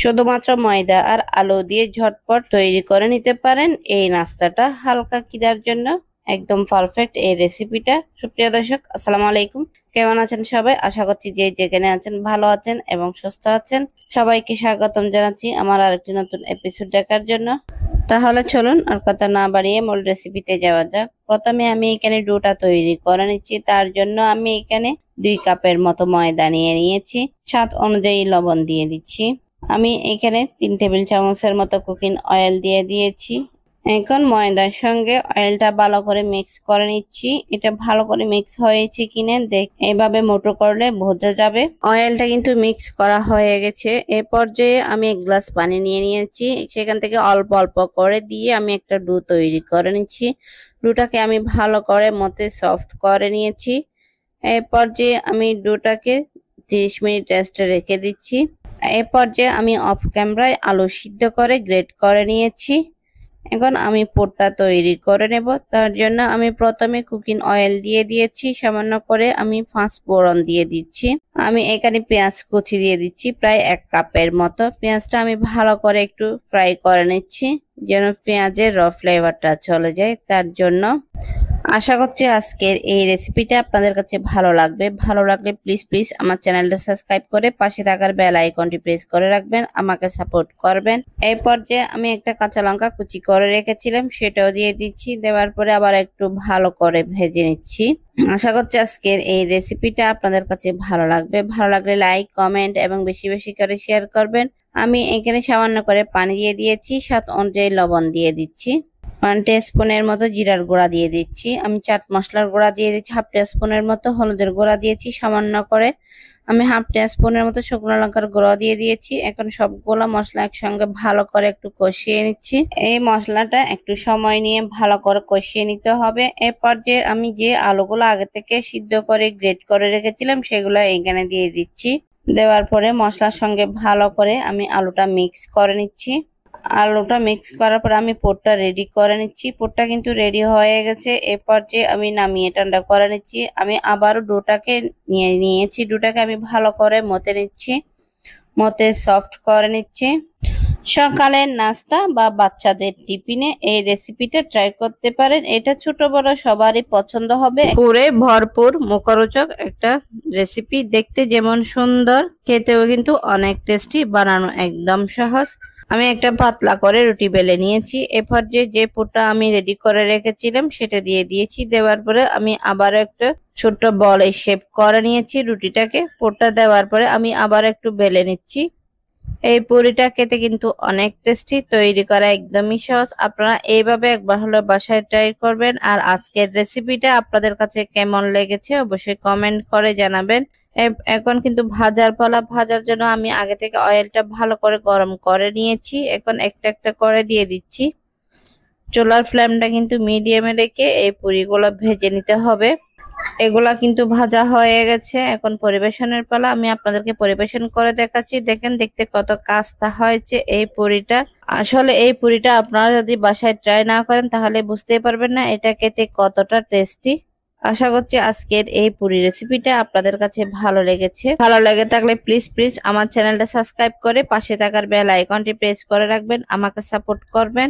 শুধুমাত্র ময়দা আর আলু দিয়ে ঝটপট তৈরি করে নিতে পারেন এই নাস্তাটা হালকা খিদার জন্য। একদম পারফেক্ট এই রেসিপিটা। সুপ্রিয় দর্শক, আসসালামু আলাইকুম। কেমন আছেন সবাই? আশা করছি যে যেখানে আছেন ভালো আছেন এবং সুস্থ আছেন। সবাইকে স্বাগতম জানাচ্ছি আমার আরেকটি নতুন এপিসোড দেখার জন্য। তাহলে চলুন আর কথা না বাড়িয়ে মূল রেসিপিতে যাওয়া যাক। প্রথমে আমি এখানে ডোটা তৈরি করে নিচ্ছি। তার জন্য আমি এখানে 2 কাপের মতো ময়দা নিয়ে নিয়েছি। স্বাদ অনুযায়ী লবণ দিয়ে দিচ্ছি। আমি এখানে 3 টেবিল চামচের মতো কুকিং অয়েল দিয়ে দিয়েছি। এখন ময়দার সঙ্গে অয়েলটা ভালো করে মিক্স করে নিচ্ছি। এটা ভালো করে মিক্স হয়েছে কিনা এইভাবে মোটো করলে বোঝা যাবে। অয়েলটা কিন্তু মিক্স করা হয়ে গেছে। এ পর্যায়ে আমি 1 গ্লাস পানি নিয়ে নিয়েছি। সেখান থেকে অল্প অল্প করে দিয়ে আমি একটা ডো তৈরি করে নিচ্ছি। ডোটাকে আমি ভালো করে মতে সফট করে নিয়েছি। এই পর্যায়ে আমি ডোটাকে 30 মিনিট রেস্টে রেখে দিচ্ছি। এই পর্যায়ে আমি অফ ক্যামেরায় আলু সিদ্ধ করে গ্রেট করে নিয়েছি। এখন আমি পুরটা তৈরি করে নেব। তার জন্য আমি প্রথমে কুকিং অয়েল দিয়ে দিয়েছি। সামান্য করে আমি 5 ফোড়ন দিয়ে দিচ্ছি। আমি এখানে পেঁয়াজ কুচি দিয়ে দিচ্ছি প্রায় 1 কাপের মতো। পেঁয়াজটা আমি ভালো করে একটু ফ্রাই করে নিচ্ছি যেন পেঁয়াজের র ফ্লেভারটা চলে যায়। তার জন্য আশা করছি আজকের এই রেসিপিটা আপনাদের কাছে ভালো লাগবে। ভালো লাগলে প্লিজ আমার চ্যানেলটা সাবস্ক্রাইব করে পাশে থাকার বেল আইকনটি প্রেস করে রাখবেন, আমাকে সাপোর্ট করবেন। এই পর্যায়ে আমি একটা কাঁচা লঙ্কা কুচি করে রেখেছিলাম, সেটাও দিয়ে দিচ্ছি। দেওয়ার পরে আবার একটু ভালো করে ভেজে নিচ্ছি। আশা করছি আজকের এই রেসিপিটা আপনাদের কাছে ভালো লাগবে। ভালো লাগলে লাইক, কমেন্ট এবং বেশি বেশি করে শেয়ার করবেন। আমি এখানে সামান্য করে পানি দিয়ে দিয়েছি। স্বাদ অনুযায়ী লবণ দিয়ে দিচ্ছি। 1 টিস্পুনের মতো জিরার গুঁড়া দিয়ে দিচ্ছি। আমি চাট মশলার গুঁড়া দিয়ে দিচ্ছি। 1/2 টিস্পুনের মতো হলুদের গুঁড়া দিয়েছি। সামান্য করে আমি 1/2 টিস্পুনের মতো শুকনো লঙ্কার গুঁড়া দিয়ে দিয়েছি। এখন সবগুলো মশলা একসঙ্গে ভালো করে একটু কষিয়ে নিচ্ছি। এই মশলাটা একটু সময় নিয়ে ভালো করে কষিয়ে নিতে হবে। এর পর্যায়ে আমি যে আলুগুলো আগে থেকে সিদ্ধ করে গ্রেট করে রেখেছিলাম সেগুলো এখানে দিয়ে দিচ্ছি। দেওয়ার পরে মশলার সঙ্গে ভালো করে আমি আলুটা মিক্স করে নিচ্ছি। আলুটা মিক্স করার পর আমি পুরটা রেডি করে নিচ্ছি। পুরটা কিন্তু রেডি হয়ে গেছে। এর পর্যায়ে আমি নামিয়ে ঠান্ডা করে নিচ্ছি। আমি আবারও ডোটাকে নিয়েছি। ডোটাকে আমি ভালো করে মতে নিচ্ছি, মতে সফট করে নিচ্ছি। সকালের নাস্তা বা বাচ্চাদের টিফিনে এই রেসিপিটা ট্রাই করতে পারেন। এটা ছোট বড় সবারই পছন্দ হবে। পুরে ভরপুর মুখরোচক একটা রেসিপি। দেখতে যেমন সুন্দর, খেতেও কিন্তু অনেক টেস্টি। বানানো একদম সহজ। আমি একটা পাতলা করে রুটি বেলে নিয়েছি। এরপর যে পুরটা আমি রেডি করে রেখেছিলাম সেটা দিয়ে দিয়েছি। দেওয়ার পরে আমি আবার একটা ছোট্ট বলের শেপ করে নিয়েছি রুটিটাকে। পুরটা দেওয়ার পরে আমি আবার একটু বেলে নিচ্ছি। এই পুরিটা খেতে কিন্তু অনেক টেস্টি। তৈরি করা একদমই সহজ। আপনারা এইভাবে একবার হলে বাসায় ট্রাই করবেন। আর আজকের রেসিপিটা আপনাদের কাছে কেমন লেগেছে অবশ্যই কমেন্ট করে জানাবেন। এখন কিন্তু ভাজার পালা। ভাজার জন্য আমি আগে থেকে অয়েলটা ভালো করে গরম করে নিয়েছি। এখন একটা একটা করে দিয়ে দিচ্ছি। চুলার ফ্লেমটা কিন্তু মিডিয়ামে রেখে এই পুরিগুলো ভেজে নিতে হবে। এগুলা কিন্তু ভাজা হয়ে গেছে। এখন পরিবেশনের পালা। আমি আপনাদেরকে পরিবেশন করে দেখাচ্ছি। দেখেন দেখতে কত কাস্তা হয়েছে এই পুরিটা। আসলে এই পুরিটা আপনারা যদি বাসায় ট্রাই না করেন তাহলে বুঝতেই পারবেন না এটা খেতে কতটা টেস্টি। আশা করছি আজকের এই পুরি রেসিপিটা আপনাদের কাছে ভালো লেগেছে। ভালো লেগে থাকলে প্লিজ আমার চ্যানেলটা সাবস্ক্রাইব করে পাশে থাকার বেল আইকনটি প্রেস করে রাখবেন, আমাকে সাপোর্ট করবেন।